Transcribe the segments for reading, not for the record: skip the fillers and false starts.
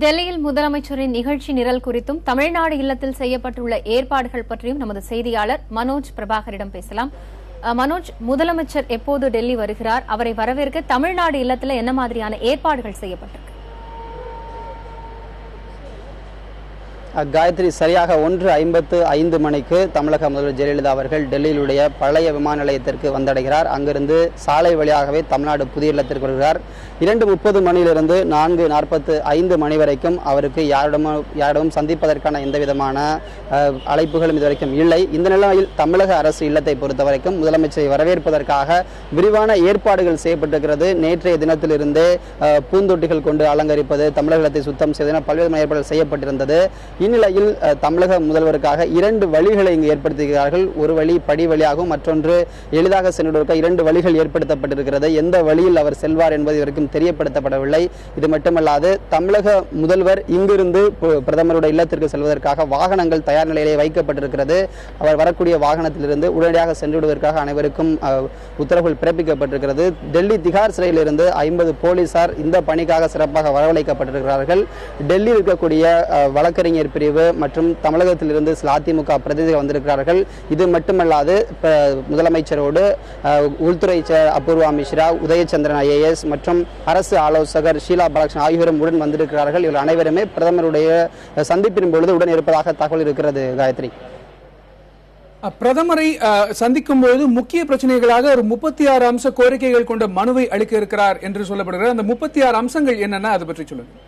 டெல்லியில் முதலமைச்சரின் நிகழ்ச்சி நிரல் குறித்தும் தமிழ்நாடு இல்லத்தில் செய்யப்பட்டுள்ள ஏற்பாடுகள் பற்றியும் நமது செய்தியாளர் மனோஜ் பிரபாகரிடம் பேசலாம். மனோஜ், முதலமைச்சர் எப்போது டெல்லி வருகிறார்? அவரை வரவேற்க தமிழ்நாடு இல்லத்தில் என்ன மாதிரியான ஏற்பாடுகள் செய்யப்பட்டிருக்கு? காயத்ரி, சரியாக 1:55 மணிக்கு தமிழக முதல்வர் ஜெயலலிதா அவர்கள் டெல்லியிலுடைய பழைய விமான நிலையத்திற்கு வந்தடைகிறார். அங்கிருந்து சாலை வழியாகவே தமிழ்நாடு புதிய இல்லத்திற்கு வருகிறார். 2:30 மணியிலிருந்து 4:45 மணி வரைக்கும் அவருக்கு யாரிடமும் சந்திப்பதற்கான எந்த விதமான அழைப்புகளும் இதுவரைக்கும் இல்லை. இந்த நிலையில் தமிழக அரசு இல்லத்தை பொறுத்த வரைக்கும் முதலமைச்சரை வரவேற்பதற்காக விரிவான ஏற்பாடுகள் செய்யப்பட்டிருக்கிறது. நேற்றைய தினத்திலிருந்தே பூந்தொட்டிகள் கொண்டு அலங்கரிப்பது, தமிழகத்தை சுத்தம் செய்வதென பல்வேறு ஏற்பாடுகள் செய்யப்பட்டிருந்தது. இந்நிலையில் தமிழக முதல்வருக்காக 2 வழிகளை இங்கு ஏற்படுத்துகிறார்கள். ஒரு வழி படி வழியாகவும் மற்றொன்று எளிதாக செல்வதற்கு 2 வழிகள் ஏற்படுத்தப்பட்டிருக்கிறது. எந்த வழியில் அவர் செல்வார் என்பது வரைக்கும் தெரியப்படுத்தப்படவில்லை. இது மட்டுமல்லாது தமிழக முதல்வர் இங்கிருந்து பிரதமருடைய இல்லத்திற்கு செல்வதற்காக வாகனங்கள் தயார் நிலையிலே வைக்கப்பட்டிருக்கிறது. அவர் வரக்கூடிய வாகனத்திலிருந்து உடனடியாக சென்றுவிடுவதற்காக அனைவருக்கும் உத்தரவுகள் பிறப்பிக்கப்பட்டிருக்கிறது. டெல்லி திகார் சிறையிலிருந்து 50 போலீசார் இந்த பணிக்காக சிறப்பாக வரவழைக்கப்பட்டிருக்கிறார்கள். டெல்லியில் இருக்கக்கூடிய வழக்கறிஞர் பிரிவு மற்றும் தமிழகத்திலிருந்து சில அதிமுக பிரதிநிதிகள் வந்திருக்கிறார்கள். இது மட்டுமல்லாது முதலமைச்சரோடு உள்துறை செயலர் அபூர்வா மிஸ்ரா, உதயச்சந்திரன் IAS மற்றும் அரசு ஆலோசகர் ஷீலா பாலகிருஷ்ணன் ஆகியோரும் உடன் வந்திருக்கிறார்கள். இவர்கள் அனைவருமே பிரதமருடைய சந்திப்பின் பொழுது உடன் இருப்பதாக தகவல் இருக்கிறது. காயத்ரி, பிரதமரை சந்திக்கும் பொழுது முக்கிய பிரச்சனைகளாக ஒரு 36 அம்ச கோரிக்கைகள் கொண்ட மனுவை அளிக்க இருக்கிறார் என்று சொல்லப்படுகிறது. அந்த 36 அம்சங்கள் என்னென்ன, அதை பற்றி சொல்லுங்க.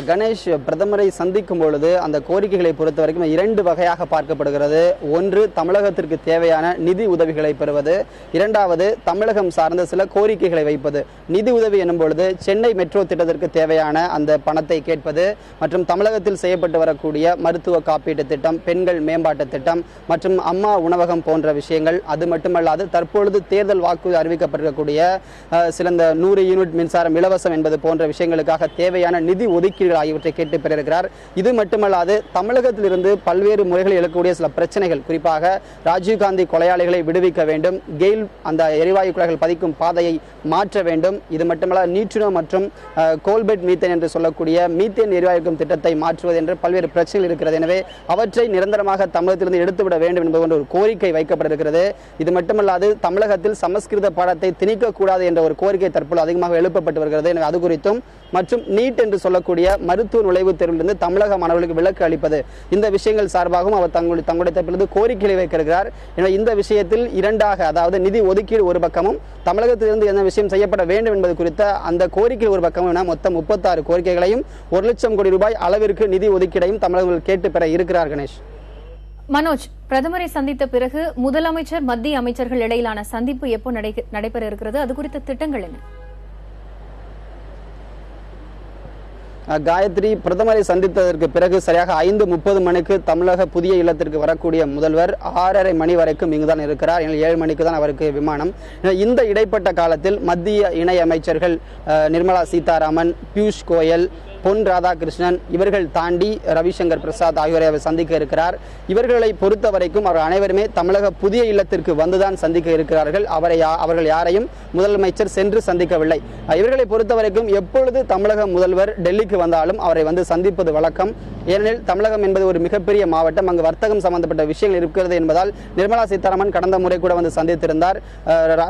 கணேஷ், பிரதமரை சந்திக்கும் பொழுது அந்த கோரிக்கைகளை பொறுத்த வரைக்கும் 2 வகையாக பார்க்கப்படுகிறது. ஒன்று, தமிழகத்திற்கு தேவையான நிதி உதவிகளை பெறுவது. இரண்டாவது, தமிழகம் சார்ந்த சில கோரிக்கைகளை வைப்பது. நிதி உதவி எனும் பொழுது சென்னை மெட்ரோ திட்டத்திற்கு தேவையான அந்த பணத்தை கேட்பது மற்றும் தமிழகத்தில் செய்யப்பட்டு வரக்கூடிய மருத்துவ காப்பீட்டு திட்டம், பெண்கள் மேம்பாட்டு திட்டம் மற்றும் அம்மா உணவகம் போன்ற விஷயங்கள். அது மட்டுமல்லாது தற்பொழுது தேர்தல் வாக்கு அறிவிக்கப்பட்டிருக்கக்கூடிய சில 100 யூனிட் மின்சாரம் இலவசம் என்பது போன்ற விஷயங்களுக்காக தேவையான நிதி ஒதுக்கீடு ஆகியவற்றை கேட்டு பெற்றிருக்கிறார். இது மட்டுமல்லாது தமிழகத்திலிருந்து பல்வேறு முறைகளில் எழக்கூடிய சில பிரச்சனைகள், குறிப்பாக ராஜீவ்காந்தி கொலையாளிகளை விடுவிக்க வேண்டும், கெயில் அந்த எரிவாயு குழாய்கள் பதிக்கும் பாதையை மாற்ற வேண்டும். இது மட்டுமல்லாது நியூட்ரினோ மற்றும் கோல்பெட் மீத்தேன் என்று சொல்லக்கூடிய மீத்தேன் எரிவாயு திட்டத்தை மாற்றுவது என்று பல்வேறு பிரச்சனைகள் இருக்கிறது. எனவே அவற்றை நிரந்தரமாக தமிழகத்திலிருந்து எடுத்துவிட வேண்டும் என்பது ஒரு கோரிக்கை வைக்கப்பட்டிருக்கிறது. இது மட்டுமல்லாது தமிழகத்தில் சமஸ்கிருத பாடத்தை திணிக்கக்கூடாது என்ற ஒரு கோரிக்கை தற்போது அதிகமாக எழுப்பப்பட்டு வருகிறது. எனவே அது குறித்தும் மற்றும் நீட் என்று சொல்லக்கூடிய மருத்துவ நுழைவுத் தேர்விலிருந்து தமிழக மாணவர்களுக்கு விலக்கு அளிப்பது, இந்த விஷயங்கள் சார்பாகவும் அவர் தங்களுடைய தரப்பிலிருந்து கோரிக்கைகளை வைக்கிறார். எனவே இந்த விஷயத்தில் 2ஆக, அதாவது நிதி ஒதுக்கீடு ஒரு பக்கமும் தமிழகத்திலிருந்து என்ன விஷயம் செய்யப்பட வேண்டும் என்பது குறித்த அந்த கோரிக்கை ஒரு பக்கமும் என மொத்தம் 36 கோரிக்கைகளையும் 1 லட்சம் கோடி ரூபாய் அளவிற்கு நிதி ஒதுக்கீடையும் தமிழர்கள் கேட்டு பெற இருக்கிறார். கணேஷ், மனோஜ், பிரதமரை சந்தித்த பிறகு முதலமைச்சர் மத்திய அமைச்சர்கள் இடையிலான சந்திப்பு எப்போ நடைபெற இருக்கிறது? அது குறித்த திட்டங்கள் என்ன? காயத்ரி, பிரதமரை சந்தித்ததற்கு பிறகு சரியாக 5:30 மணிக்கு தமிழக புதிய இல்லத்திற்கு வரக்கூடிய முதல்வர் 6:30 மணி வரைக்கும் இங்குதான் இருக்கிறார். 7 மணிக்கு தான் அவருக்கு விமானம். இந்த இடைப்பட்ட காலத்தில் மத்திய இணை அமைச்சர்கள் நிர்மலா சீதாராமன், பியூஷ் கோயல், பொன் ராதாகிருஷ்ணன், இவர்கள் தாண்டி ரவிசங்கர் பிரசாத் ஆகியோரை அவர் சந்திக்க இருக்கிறார். இவர்களை பொறுத்த வரைக்கும் அவர் அனைவருமே தமிழக புதிய இல்லத்திற்கு வந்துதான் சந்திக்க இருக்கிறார்கள். அவர்கள் யாரையும் முதலமைச்சர் சென்று சந்திக்கவில்லை. இவர்களை பொறுத்த வரைக்கும் எப்பொழுது தமிழக முதல்வர் டெல்லிக்கு வந்தாலும் அவரை வந்து சந்திப்பது வழக்கம். ஏனெனில் தமிழகம் என்பது ஒரு மிகப்பெரிய மாவட்டம். அங்கு வர்த்தகம் சம்பந்தப்பட்ட விஷயங்கள் இருக்கிறது என்பதால் நிர்மலா சீதாராமன் கடந்த முறை கூட வந்து சந்தித்திருந்தார்.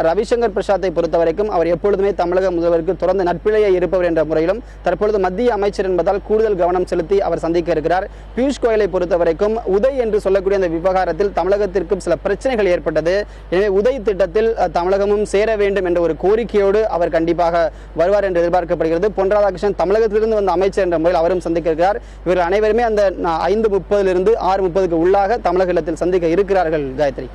ரவிசங்கர் பிரசாத்தை பொறுத்த வரைக்கும் அவர் எப்பொழுதுமே தமிழக முதல்வருக்கு தொடர்ந்து நட்பிலேயே இருப்பவர் என்ற முறையிலும் தற்பொழுது மத்திய அமைச்சர் என்பதால் கூடுதல் கவனம் செலுத்தி அவர் சந்திக்க இருக்கிறார். பியூஷ் கோயலை பொறுத்த வரைக்கும் உதய் என்று சொல்லக்கூடிய அந்த விவகாரத்தில் தமிழகத்திற்கும் சில பிரச்சனைகள் ஏற்பட்டது. எனவே உதய் திட்டத்தில் தமிழகமும் சேர வேண்டும் என்ற ஒரு கோரிக்கையோடு அவர் கண்டிப்பாக வருவார் என்று எதிர்பார்க்கப்படுகிறது. பொன் ராதாகிருஷ்ணன் தமிழகத்திலிருந்து வந்த அமைச்சர் என்ற முறையில் அவரும் சந்திக்க இருக்கிறார். இவர்கள் அனைவருமே அந்த 5:30 லிருந்து 6:30 உள்ளாக தமிழக இல்லத்தில் சந்திக்க இருக்கிறார்கள். காயத்ரி.